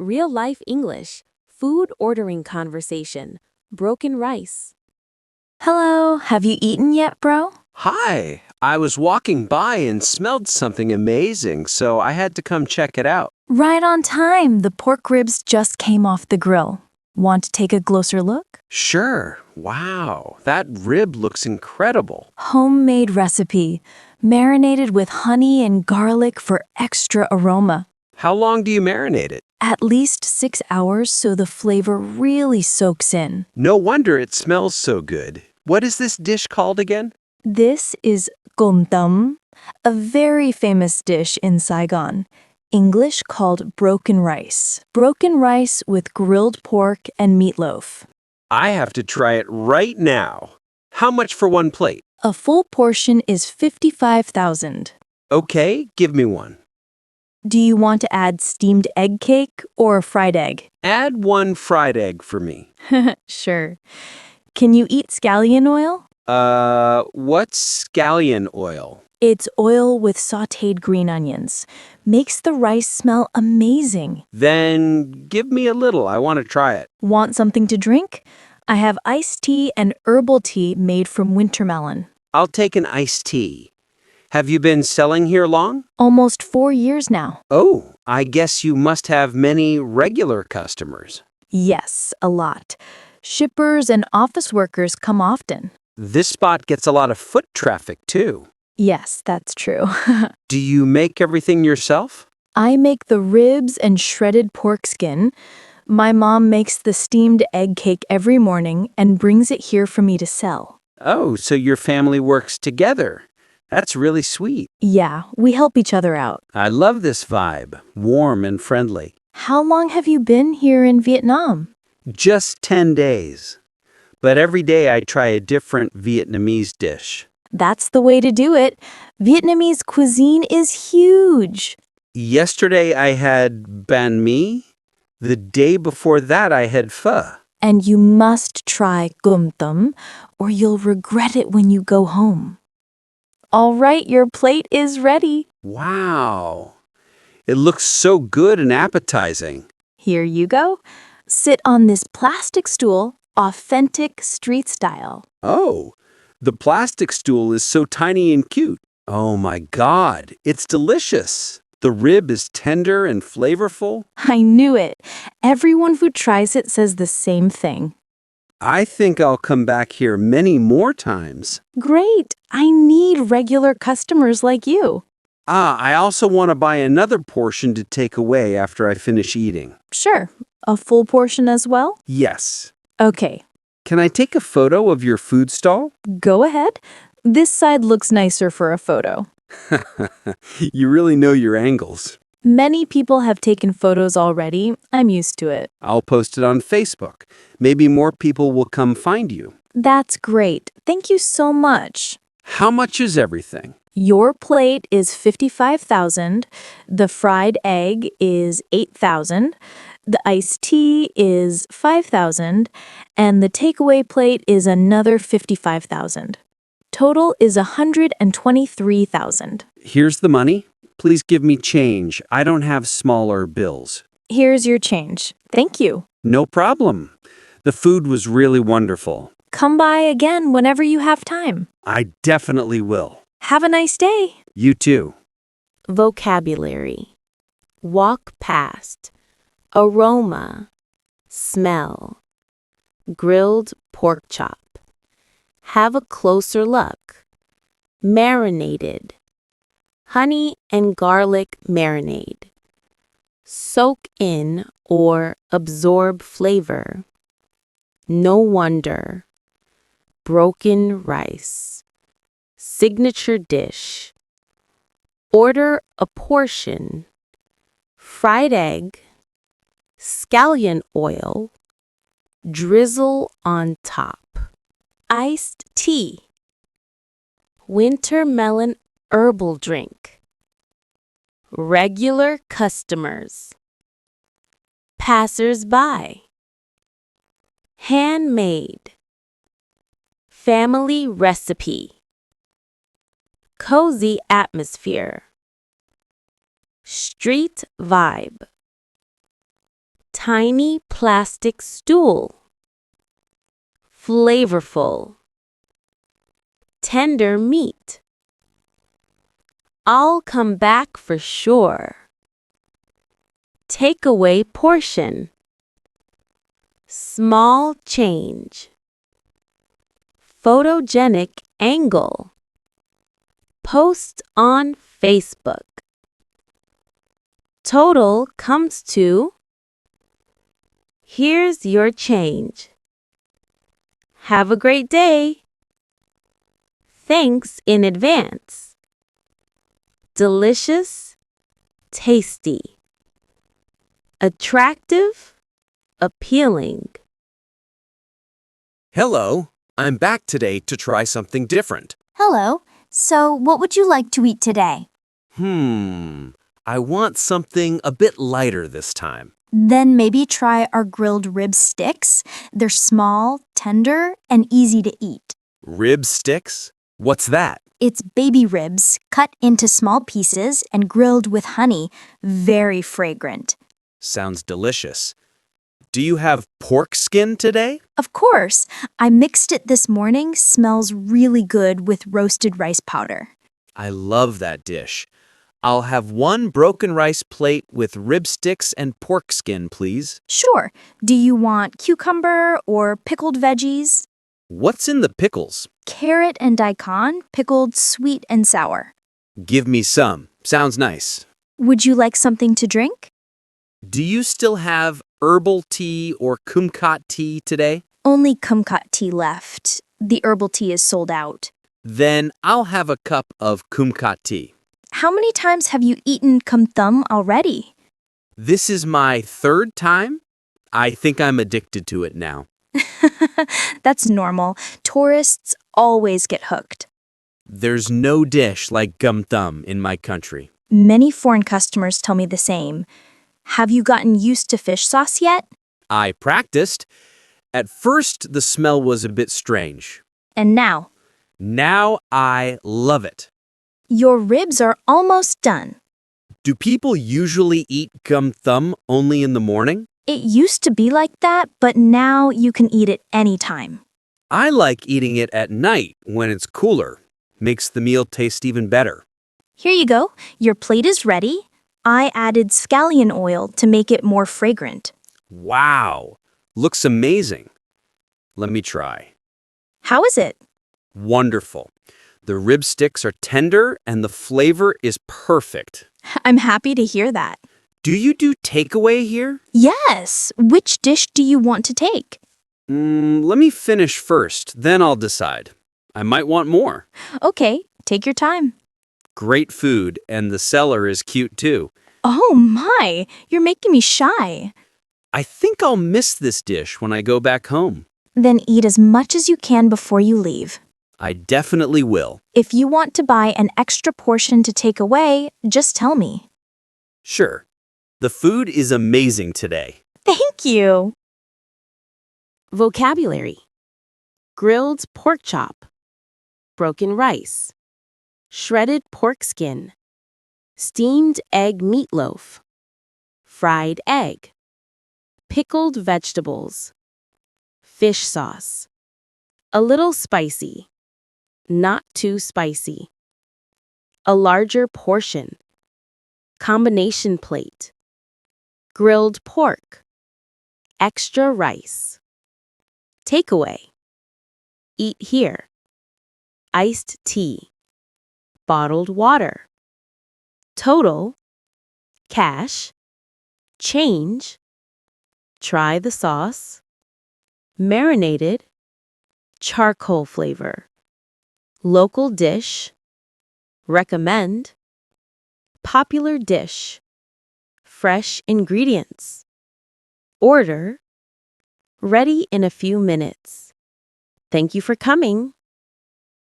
Real Life English, Food Ordering Conversation, Broken Rice. Hello, have you eaten yet, bro? Hi, I was walking by and smelled something amazing, so I had to come check it out. Right on time. The pork ribs just came off the grill. Want to take a closer look? Sure, wow, that rib looks incredible. Homemade recipe, marinated with honey and garlic for extra aroma. How long do you marinate it? At least 6 hours so the flavor really soaks in. No wonder it smells so good. What is this dish called again? This is cơm tấm, a very famous dish in Saigon. English called broken rice. Broken rice with grilled pork and meatloaf. I have to try it right now. How much for one plate? A full portion is 55,000. Okay, give me one. Do you want to add steamed egg cake or fried egg? Add one fried egg for me. Sure. Can you eat scallion oil? What's scallion oil? It's oil with sautéed green onions. Makes the rice smell amazing. Then give me a little. I want to try it. Want something to drink? I have iced tea and herbal tea made from winter melon. I'll take an iced tea. Have you been selling here long? Almost 4 years now. Oh, I guess you must have many regular customers. Yes, a lot. Shippers and office workers come often. This spot gets a lot of foot traffic, too. Yes, that's true. Do you make everything yourself? I make the ribs and shredded pork skin. My mom makes the steamed egg cake every morning and brings it here for me to sell. Oh, so your family works together. That's really sweet. Yeah, we help each other out. I love this vibe, warm and friendly. How long have you been here in Vietnam? Just 10 days. But every day I try a different Vietnamese dish. That's the way to do it. Vietnamese cuisine is huge. Yesterday I had banh mi. The day before that I had pho. And you must try cơm tấm, or you'll regret it when you go home. All right, your plate is ready. Wow. It looks so good and appetizing. Here you go. Sit on this plastic stool, authentic street style. Oh, the plastic stool is so tiny and cute. Oh my God, it's delicious. The rib is tender and flavorful. I knew it. Everyone who tries it says the same thing. I think I'll come back here many more times. Great. I need regular customers like you. I also want to buy another portion to take away after I finish eating. Sure. A full portion as well? Yes. Okay. Can I take a photo of your food stall? Go ahead. This side looks nicer for a photo. You really know your angles. Many people have taken photos already. I'm used to it. I'll post it on Facebook. Maybe more people will come find you. That's great. Thank you so much. How much is everything? Your plate is 55,000. The fried egg is 8,000. The iced tea is 5,000. And the takeaway plate is another 55,000. Total is 123,000. Here's the money. Please give me change. I don't have smaller bills. Here's your change. Thank you. No problem. The food was really wonderful. Come by again whenever you have time. I definitely will. Have a nice day. You too. Vocabulary. Walk past. Aroma. Smell. Grilled pork chop. Have a closer look. Marinated. Honey and garlic marinade. Soak in or absorb flavor. No wonder. Broken rice. Signature dish. Order a portion. Fried egg. Scallion oil. Drizzle on top. Iced tea. Winter melon herbal drink. Regular customers. Passers-by. Handmade. Family recipe. Cozy atmosphere. Street vibe. Tiny plastic stool. Flavorful. Tender meat. I'll come back for sure. Takeaway portion. Small change. Photogenic angle. Post on Facebook. Total comes to. Here's your change. Have a great day. Thanks in advance. Delicious, tasty. Attractive, appealing. Hello, I'm back today to try something different. Hello. So, what would you like to eat today? I want something a bit lighter this time. Then maybe try our grilled rib sticks. They're small, tender, and easy to eat. Rib sticks? What's that? It's baby ribs cut into small pieces and grilled with honey. Very fragrant. Sounds delicious. Do you have pork skin today? Of course. I mixed it this morning. Smells really good with roasted rice powder. I love that dish. I'll have one broken rice plate with rib sticks and pork skin, please. Sure. Do you want cucumber or pickled veggies? What's in the pickles? Carrot and daikon, pickled sweet and sour. Give me some. Sounds nice. Would you like something to drink? Do you still have herbal tea or kumquat tea today? Only kumquat tea left. The herbal tea is sold out. Then I'll have a cup of kumquat tea. How many times have you eaten kum thum already? This is my third time. I think I'm addicted to it now. That's normal. Tourists always get hooked. There's no dish like gum thumb in my country. Many foreign customers tell me the same. Have you gotten used to fish sauce yet? I practiced. At first, the smell was a bit strange. And now? Now I love it. Your ribs are almost done. Do people usually eat gum thumb only in the morning? It used to be like that, but now you can eat it anytime. I like eating it at night when it's cooler. Makes the meal taste even better. Here you go. Your plate is ready. I added scallion oil to make it more fragrant. Wow! Looks amazing. Let me try. How is it? Wonderful. The rib sticks are tender and the flavor is perfect. I'm happy to hear that. Do you do takeaway here? Yes. Which dish do you want to take? Let me finish first, then I'll decide. I might want more. Okay, take your time. Great food, and the seller is cute too. Oh my, you're making me shy. I think I'll miss this dish when I go back home. Then eat as much as you can before you leave. I definitely will. If you want to buy an extra portion to take away, just tell me. Sure. The food is amazing today. Thank you. Vocabulary. Grilled pork chop. Broken rice. Shredded pork skin. Steamed egg meatloaf. Fried egg. Pickled vegetables. Fish sauce. A little spicy. Not too spicy. A larger portion. Combination plate. Grilled pork. Extra rice. Takeaway. Eat here. Iced tea. Bottled water. Total. Cash. Change. Try the sauce. Marinated. Charcoal flavor. Local dish. Recommend. Popular dish. Fresh ingredients. Order. Ready in a few minutes. Thank you for coming.